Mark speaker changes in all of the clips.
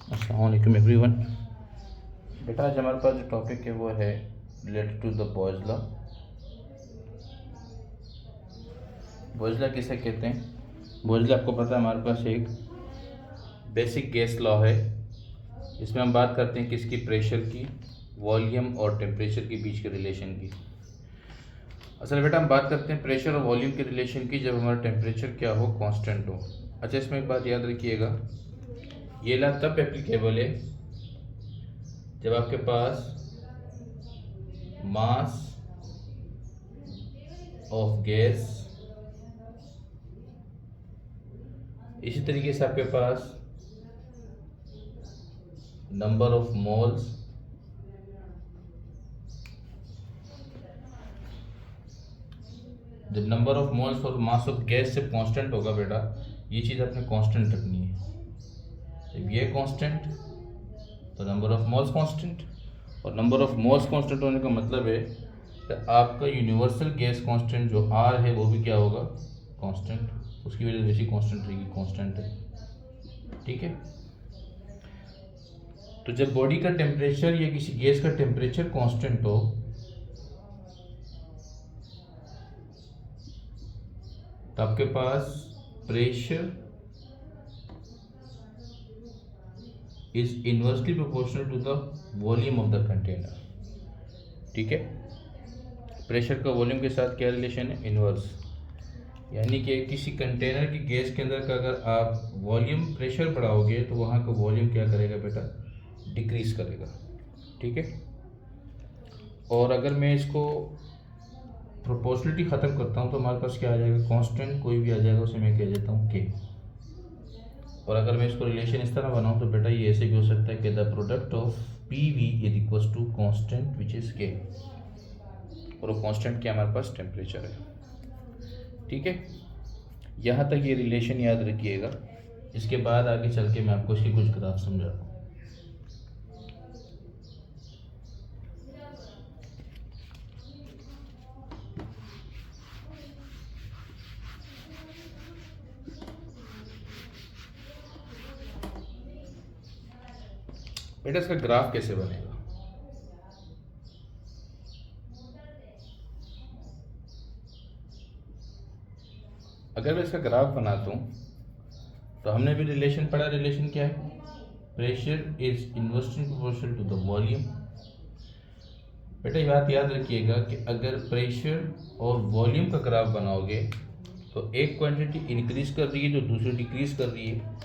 Speaker 1: अस्सलाम वालेकुम एवरीवन। बेटा आज हमारे पास जो टॉपिक है वो है related to the Boyle's law. Boyle's law किसे कहते हैं? बॉयज़ लॉ आपको पता है हमारे पास एक बेसिक गैस लॉ है। इसमें हम बात करते हैं किसकी? प्रेशर की, वॉल्यूम और टेम्परेचर के बीच के रिलेशन की। असल बेटा हम बात करते हैं प्रेशर और वॉल्यूम के रिलेशन की जब हमारा टेम्परेचर क्या हो? कांस्टेंट हो। अच्छा, इसमें एक बात याद रखिएगा, ये लॉ तब एप्लीकेबल है जब आपके पास मास ऑफ गैस, इसी तरीके से आपके पास नंबर ऑफ मोल्स जब नंबर ऑफ मोल्स और मास ऑफ गैस से कांस्टेंट होगा बेटा, ये चीज़ आपने कांस्टेंट रखनी है। जब ये कांस्टेंट तो नंबर ऑफ मोल्स कांस्टेंट, और नंबर ऑफ मोल्स कांस्टेंट होने का मतलब है कि आपका यूनिवर्सल गैस कांस्टेंट जो आर है वो भी क्या होगा? कांस्टेंट। उसकी वजह से वैसी कांस्टेंट रहेगी, कांस्टेंट है। ठीक है। तो जब बॉडी का टेम्परेचर या किसी गैस का टेम्परेचर कांस्टेंट हो तो आपके पास pressure is inversely proportional to the volume of the container. ठीक है। प्रेशर का वॉल्यूम के साथ क्या रिलेशन है? इनवर्स। यानी कि किसी कंटेनर की गैस के अंदर का अगर आप वॉल्यूम प्रेशर बढ़ाओगे तो वहाँ का वॉल्यूम क्या करेगा बेटा? डिक्रीज करेगा। ठीक है। और अगर मैं इसको प्रोपोर्शनलिटी ख़त्म करता हूँ तो हमारे पास क्या आ जाएगा? कांस्टेंट कोई भी आ जाएगा, उसे मैं कह देता हूँ के। और अगर मैं इसको रिलेशन इस तरह बनाऊँ तो बेटा ये ऐसे भी हो सकता है कि the product of P V is equals to constant which is K, और वो कॉन्स्टेंट क्या हमारे पास? टेम्परेचर है। ठीक है। यहाँ तक ये रिलेशन याद रखिएगा। इसके बाद आगे चल के मैं आपको इसके कुछ ग्राफ समझाता हूँ। बेटा इसका ग्राफ कैसे बनेगा? अगर मैं इसका ग्राफ बनाता हूँ तो हमने भी रिलेशन पढ़ा। रिलेशन क्या है? Pressure is inversely proportional to the volume. बेटा ये बात याद रखिएगा कि अगर प्रेशर और वॉल्यूम का ग्राफ बनाओगे तो एक क्वांटिटी इंक्रीज कर रही है जो दूसरी डिक्रीज कर रही है,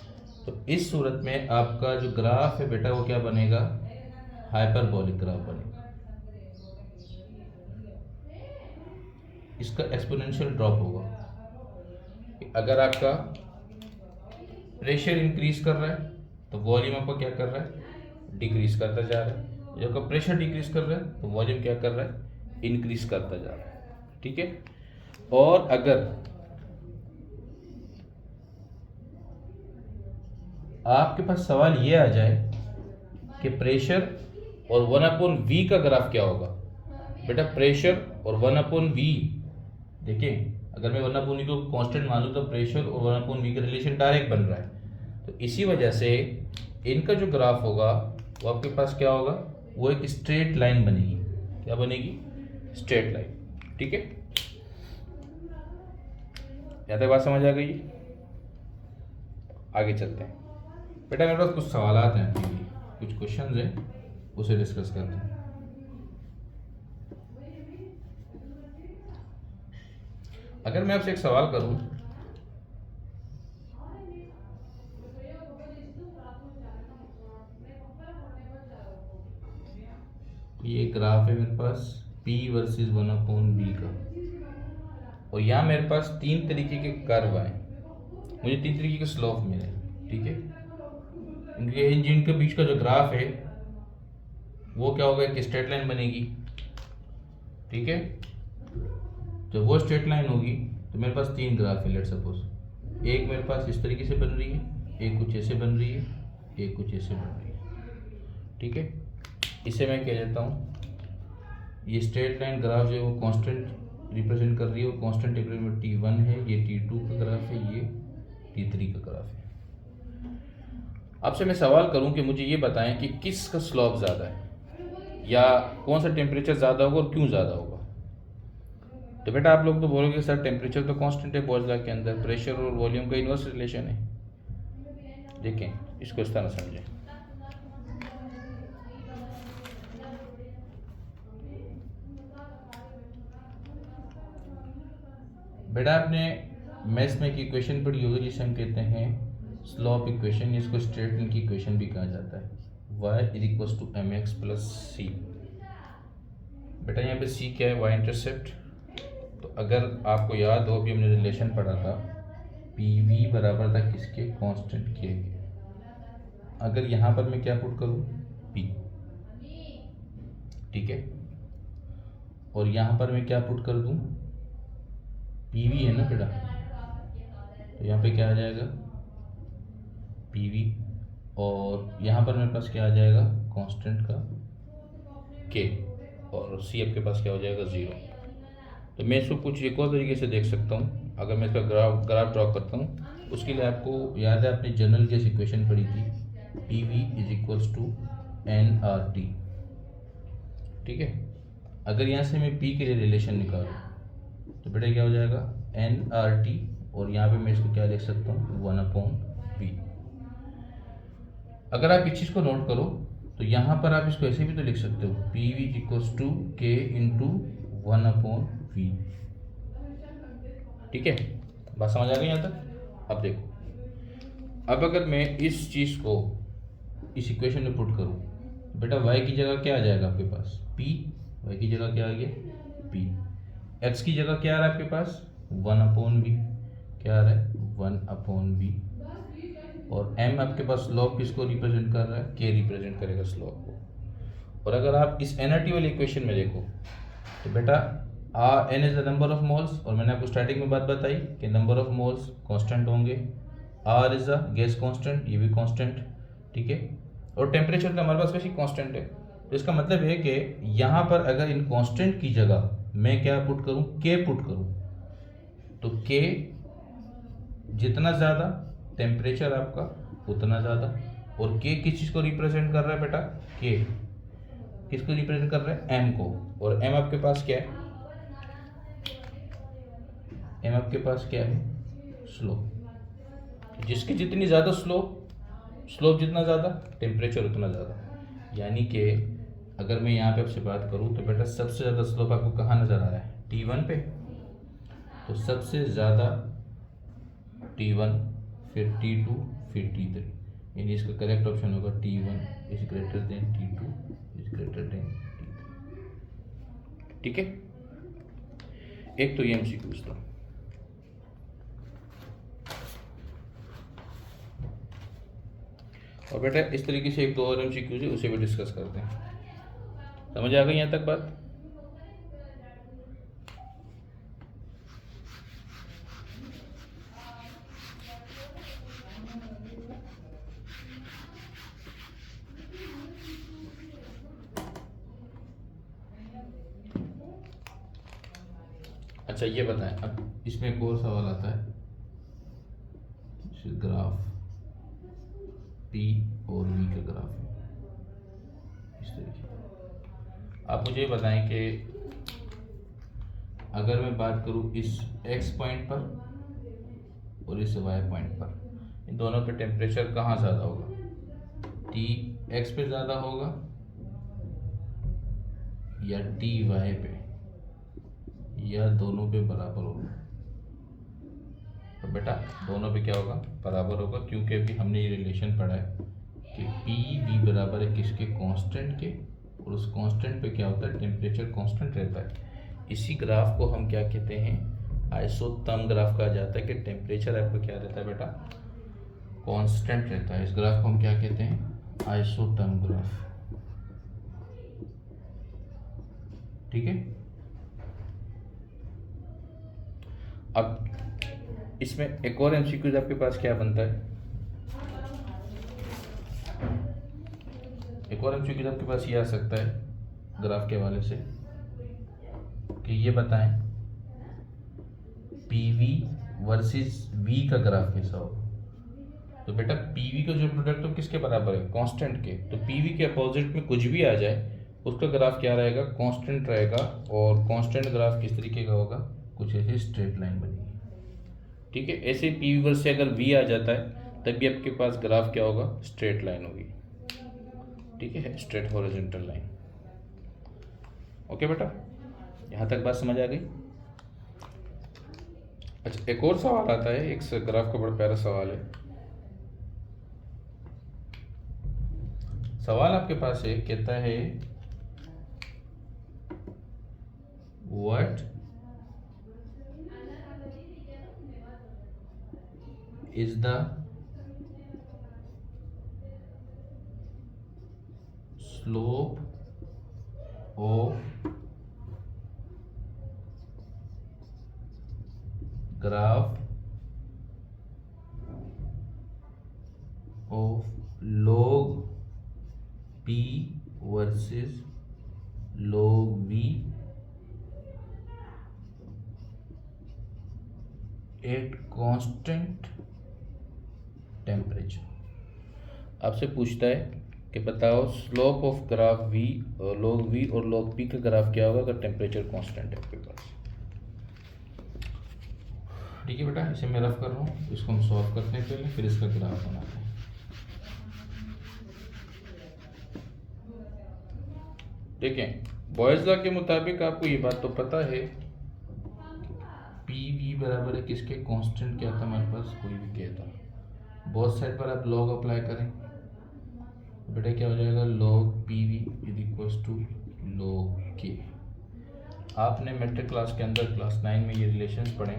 Speaker 1: तो इस सूरत में आपका जो ग्राफ है बेटा वो क्या बनेगा? हाइपरबोलिक ग्राफ बनेगा। इसका एक्सपोनेंशियल ड्रॉप होगा। अगर आपका प्रेशर इंक्रीज कर रहा है तो वॉल्यूम आपका क्या कर रहा है? डिक्रीज करता जा रहा है। जब आपका प्रेशर डिक्रीज कर रहा है तो वॉल्यूम क्या कर रहा है? इंक्रीज करता जा रहा है। ठीक है। और अगर आपके पास सवाल ये आ जाए कि प्रेशर और 1/v का ग्राफ क्या होगा? बेटा प्रेशर और 1/v, देखिए अगर मैं 1/v को कांस्टेंट मान लूँ तो प्रेशर और 1/v का रिलेशन डायरेक्ट बन रहा है। तो इसी वजह से इनका जो ग्राफ होगा वो आपके पास क्या होगा? वो एक स्ट्रेट लाइन बनेगी। क्या बनेगी? Straight line. ठीक है। यहाँ तक बात समझ आ गई? आगे चलते हैं। बेटा मेरे पास कुछ सवाल हैं आपके लिए, कुछ क्वेश्चन हैं, उसे डिस्कस करते हैं। अगर मैं आपसे एक सवाल करूं, ये ग्राफ है मेरे पास P वर्सेस 1/v का, और यहाँ मेरे पास तीन तरीके के कर्व आए, मुझे तीन तरीके के स्लोप मिले। ठीक है। इनके जिनके बीच का जो ग्राफ है वो क्या होगा? एक स्ट्रेट लाइन बनेगी। ठीक है। जब वो स्ट्रेट लाइन होगी तो मेरे पास तीन ग्राफ है। लेट सपोज एक मेरे पास इस तरीके से बन रही है, एक कुछ ऐसे बन रही है, एक कुछ ऐसे बन रही है। ठीक है। इसे मैं कह देता हूँ, ये स्ट्रेट लाइन ग्राफ जो है वो कांस्टेंट रिप्रेजेंट कर रही है, वो कांस्टेंट टेम्परेचर T1 है, ये T2 का ग्राफ है, ये T3 का ग्राफ है। आपसे मैं सवाल करूं कि मुझे ये बताएं कि किसका स्लोप ज़्यादा है या कौन सा टेम्परेचर ज़्यादा होगा और क्यों ज़्यादा होगा। तो बेटा आप लोग तो बोलोगे सर टेम्परेचर तो कांस्टेंट है बॉयज लॉ के अंदर, प्रेशर और वॉल्यूम का इन्वर्स रिलेशन है। देखें इसको इस तरह समझें। बेटा आपने मैथ्स में एक इक्वेशन पढ़ी होगी जिसे हम कहते हैं स्लोप इक्वेशन, इसको स्ट्रेटलिन की इक्वेशन भी कहा जाता है। y is equal to M X plus C. बेटा यहाँ पे c क्या है, y इंटरसेप्ट। तो अगर आपको याद हो, अभी हमने रिलेशन पढ़ा था, पी वी बराबर था किसके, कांस्टेंट के। अगर यहाँ पर मैं क्या पुट करूँ, p, ठीक है, और यहाँ पर मैं क्या पुट कर दूँ, पी वी है ना बेटा, तो यहाँ पे क्या आ जाएगा पी वी, और यहाँ पर मेरे पास क्या आ जाएगा कांस्टेंट का के, और सी आपके पास क्या हो जाएगा 0। तो मैं इसको कुछ एक और तरीके से देख सकता हूँ। अगर मैं इसका ग्राफ ड्रॉ करता हूँ, उसके लिए आपको याद है आपने जनरल गैस इक्वेशन पढ़ी थी, P V is equals to N R T, ठीक है। अगर यहाँ से मैं पी के लिए रिलेशन निकालूँ तो बेटा क्या हो जाएगा एन आर टी, और यहाँ पे मैं इसको क्या लिख सकता हूँ 1/v। अगर आप इस चीज़ को नोट करो तो यहाँ पर आप इसको ऐसे भी तो लिख सकते हो, पी वी इक्वल्स टू के इंटू 1/v, ठीक है। बात समझ आ गई यहाँ तक। अब देखो, अब अगर मैं इस चीज़ को इस इक्वेशन में पुट करूँ, बेटा y की जगह क्या आ जाएगा आपके पास p, y की जगह क्या आ गया p, x की जगह क्या आ रहा है आपके पास 1/v, क्या आ रहा है 1/v, और m आपके पास स्लोप किसको रिप्रेजेंट कर रहा है, k रिप्रेजेंट करेगा स्लोप को। और अगर आप इस एनर्टी वाली इक्वेशन में देखो तो बेटा n is the number of moles, और मैंने आपको स्टार्टिंग में बात बताई कि नंबर ऑफ मोल्स कांस्टेंट होंगे, r is the gas constant, ये भी कांस्टेंट, ठीक है, और टेम्परेचर तो हमारे पास वैसे ही कांस्टेंट है। तो इसका मतलब है कि यहाँ पर अगर इन कांस्टेंट की जगह मैं क्या पुट करूँ, k पुट करूँ, तो k जितना ज़्यादा टेम्परेचर आपका उतना ज़्यादा, और k किस चीज़ को रिप्रेजेंट कर रहा है बेटा, k किसको रिप्रेजेंट कर रहा है m को, और m आपके पास क्या है, m आपके पास क्या है स्लोप। जिसकी जितनी ज़्यादा स्लोप जितना ज़्यादा टेम्परेचर उतना ज़्यादा। यानी कि अगर मैं यहाँ पे आपसे बात करूँ तो बेटा सबसे ज़्यादा स्लोप आपको कहाँ नज़र आ रहा है T1 पे, तो सबसे ज़्यादा T1, फिर T2, फिर T3, यानी इसका करेक्ट ऑप्शन होगा T1 is greater than T2 is greater than T3, ठीक है। एक तो ये एमसीक्यूज था। और बेटा इस तरीके से एक दो और एमसीक्यूज है, उसे भी डिस्कस करते हैं। समझ आ गई यहाँ तक बात। अच्छा ये बताएं, अब इसमें एक और सवाल आता है, ग्राफ P और V का ग्राफ है इस तरीके। आप मुझे बताएं कि अगर मैं बात करूं इस X पॉइंट पर और इस Y पॉइंट पर, इन दोनों पे टेम्परेचर कहाँ ज़्यादा होगा, T X पे ज़्यादा होगा या T Y पे, या दोनों पे बराबर होगा। तो बेटा दोनों पे क्या होगा बराबर होगा, क्योंकि अभी हमने ये रिलेशन पढ़ा है कि पी वी बराबर है किसके कांस्टेंट के, और उस कांस्टेंट पे क्या होता है टेम्परेचर कांस्टेंट रहता है। इसी ग्राफ को हम क्या कहते हैं आइसोथर्म ग्राफ कहा जाता है कि टेम्परेचर आपका क्या रहता है बेटा कांस्टेंट रहता है। इस ग्राफ को हम क्या कहते हैं आइसोथर्म ग्राफ, ठीक है। अब इसमें एक और एमसीक्यूज आपके पास क्या बनता है, एक और एमसीक्यूज आपके पास ये आ सकता है ग्राफ के हवाले से कि ये बताएं पी वी वर्सेस वी का ग्राफ कैसा होगा। तो बेटा पीवी का जो प्रोडक्ट है किसके बराबर है, कांस्टेंट के। तो पीवी के अपोजिट में कुछ भी आ जाए उसका ग्राफ क्या रहेगा, कांस्टेंट रहेगा। और कांस्टेंट ग्राफ किस तरीके का होगा, कुछ ऐसे स्ट्रेट लाइन बनेगी। ठीक है, ऐसे पीवी वर्स से अगर वी आ जाता है तब भी आपके पास ग्राफ क्या होगा, स्ट्रेट लाइन होगी। ठीक है, स्ट्रेट हॉरिजॉन्टल लाइन। ओके बेटा, यहाँ तक बात समझ आ गई। अच्छा, एक और सवाल आता है, एक ग्राफ का बड़ा प्यारा सवाल है। सवाल आपके पास है, कहता है what is the slope of graph of log P versus log V at constant temperature. आपसे पूछता है कि बताओ स्लोप ऑफ ग्राफ V और log V और log P का ग्राफ क्या होगा अगर टेम्परेचर कांस्टेंट है आपके पास। ठीक है बेटा, इसे मैं रफ कर रहा हूँ, इसको हम सॉल्व करते हैं पहले, फिर इसका ग्राफ बनाते हैं। देखें, बॉयज लॉ के मुताबिक आपको ये बात तो पता है, पी वी बराबर है किसके, कांस्टेंट क्या था हमारे पास, कोई भी कहता। बोथ साइड पर आप लॉग अप्लाई करें, बेटा क्या हो जाएगा, log P V is equals to log K. आपने मेट्रिक क्लास के अंदर क्लास 9 में ये रिलेशंस पढ़े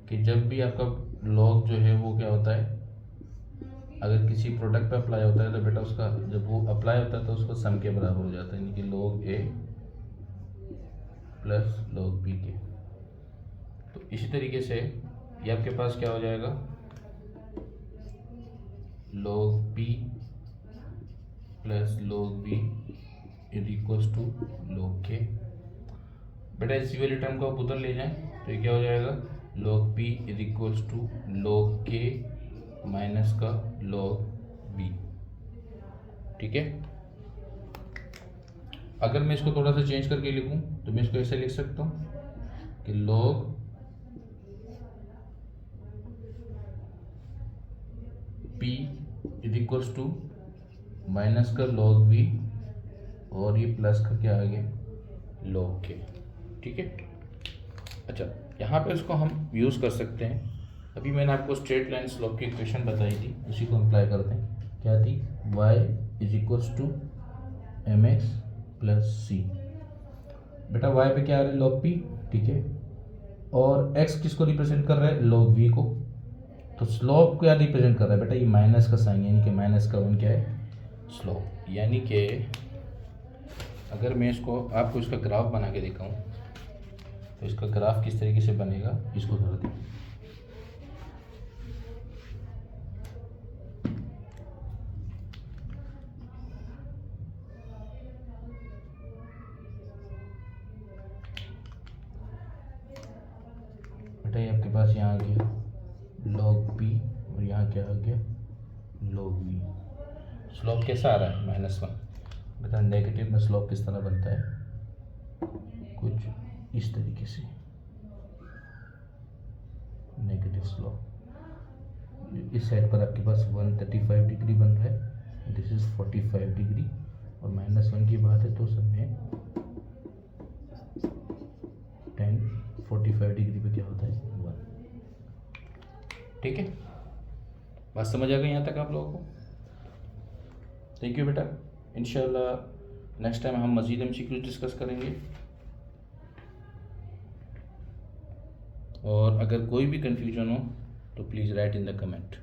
Speaker 1: कि जब भी आपका लॉग जो है वो क्या होता है, अगर किसी प्रोडक्ट पे अप्लाई होता है तो बेटा उसका जब वो अप्लाई होता है तो उसको सम के बराबर हो जाता है, यानी कि लॉग ए प्लस लॉग बी के। तो इसी तरीके से ये आपके पास क्या हो जाएगा, log P plus log V is equals to log K। बेटा इसी वाली टर्म को आप उधर ले जाएं तो ये क्या हो जाएगा, log P is equals to log K minus का log V। ठीक है, अगर मैं इसको थोड़ा सा चेंज करके लिखूं तो मैं इसको ऐसे लिख सकता हूं कि log P is equals to minus का log V और ये प्लस का क्या आ गया, log K। ठीक है, अच्छा यहाँ पे इसको हम यूज़ कर सकते हैं। अभी मैंने आपको स्ट्रेट लाइन स्लोप की इक्वेशन बताई थी, उसी को अप्लाई करते हैं। क्या थी, y is equals to M X plus C. बेटा y पे क्या आ रहा है, log P। ठीक है, और x किसको रिप्रेजेंट कर रहा है, log V को। तो स्लोप क्या रिप्रेजेंट कर रहा है बेटा, ये माइनस का साइन, यानी कि माइनस का 1 क्या है, स्लोप। यानी कि अगर मैं इसको आपको इसका ग्राफ बना के दिखाऊं तो इसका ग्राफ किस तरीके से बनेगा, इसको थोड़ा देखिए। बेटा ये आपके पास यहाँ आ गया log P और यहाँ क्या आ गया, log V। स्लोप कैसा आ रहा है, -1। बेटा नेगेटिव में स्लोप किस तरह बनता है, कुछ इस तरीके से, नेगेटिव स्लोप। इस साइड पर आपके पास 135 डिग्री बन रहा है, दिस इज 45 डिग्री, और -1 की बात है तो सब में 45 डिग्री पे क्या होता है, 1। ठीक है, बात समझ आ गई यहाँ तक आप लोगों को। थैंक यू बेटा, इंशाल्लाह नेक्स्ट टाइम हम मज़ीद MCQ डिस्कस करेंगे। और अगर कोई भी कन्फ्यूजन हो तो please write in the comment.